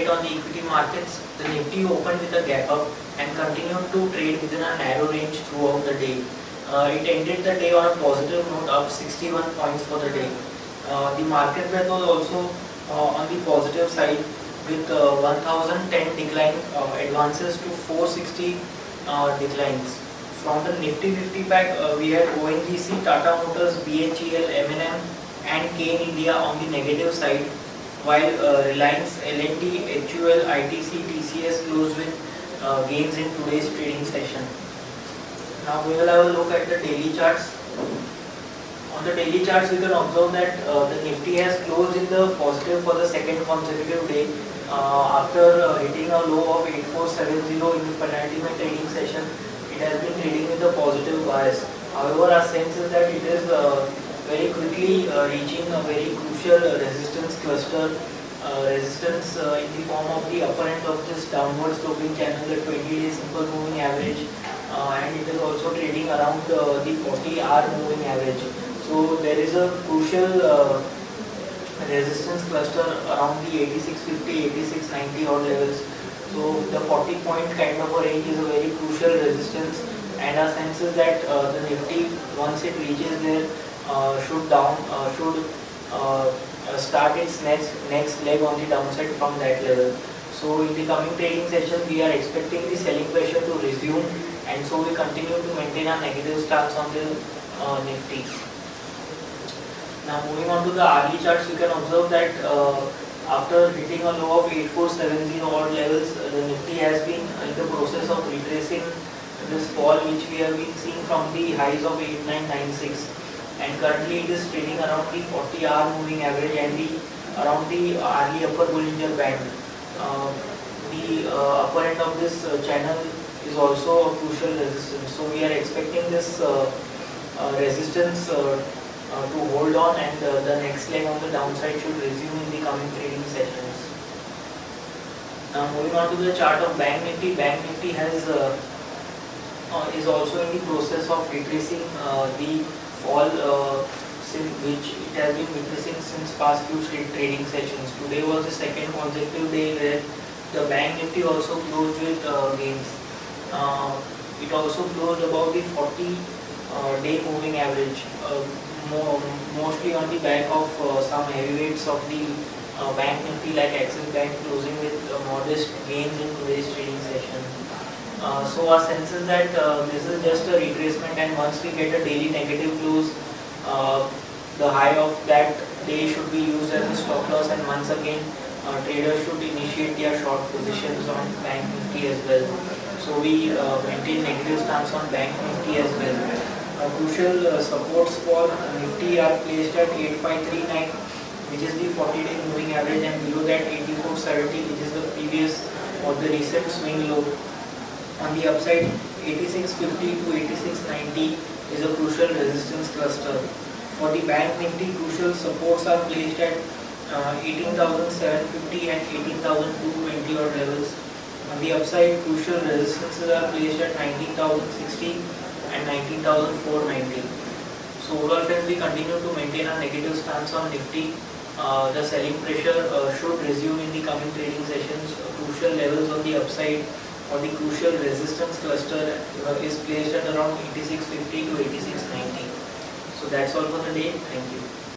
update on the equity markets. The Nifty opened with a gap up and continued to trade within a narrow range throughout the day. It ended the day on a positive note, up 61 points for the day. The market breadth was also on the positive side with 1010 decline advances to 460 declines. From the Nifty 50 pack, we had ONGC, Tata Motors, BHEL, M&M and Kane India on the negative side, while Reliance, L&T, HUL, ITC, TCS closed with gains in today's trading session. Now we will have a look at the daily charts. On the daily charts, you can observe that the Nifty has closed in the positive for the second consecutive day after hitting a low of 8470 in the penultimate trading session. It has been trading with a positive bias. However, our sense is that it is very quickly reaching a very crucial resistance cluster, resistance in the form of the upper end of this downward sloping channel, the 20-day simple moving average, and it is also trading around the 40-hour moving average. So there is a crucial resistance cluster around the 8650, 8690 odd levels. So the 40 point kind of a range is a very crucial resistance, and our sense is that the Nifty, once it reaches there, should start its next leg on the downside from that level. So in the coming trading session, we are expecting the selling pressure to resume, and so we continue to maintain a negative stance on the Nifty. Now moving on to the hourly charts, you can observe that after hitting a low of 8470 odd levels, the Nifty has been in the process of retracing this fall which we have been seeing from the highs of 8996, and currently it is trading around the 40-hour moving average and around the hourly upper Bollinger Band. The upper end of this channel is also a crucial resistance, so we are expecting this resistance to hold on, and the next leg on the downside should resume in the coming trading sessions. Now moving on to the chart of Bank Nifty. Bank Nifty is also in the process of retracing the fall which it has been witnessing since past few trading sessions. Today was the second consecutive day where the Bank Nifty also closed with gains. It also closed above the 40-day moving average, mostly on the back of some heavyweights of the Bank Nifty like Axis Bank closing with modest gains in today's trading session. So our sense is that this is just a retracement, and once we get a daily negative close, the high of that day should be used as a stop loss, and once again traders should initiate their short positions on Bank Nifty as well. So we maintain negative stance on Bank Nifty as well. Crucial supports for Nifty are placed at 8539, which is the 40-day moving average, and below that 8470, which is the previous or the recent swing low. On the upside, 8650 to 8690 is a crucial resistance cluster. For the Bank Nifty, crucial supports are placed at 18,750 and 18,220 odd levels. On the upside, crucial resistances are placed at 19,060 and 19,490. So overall, friends, we continue to maintain a negative stance on Nifty. The selling pressure should resume in the coming trading sessions. Crucial levels on the upside or the crucial resistance cluster is placed at around 8650 to 8690. So that's all for the day. Thank you.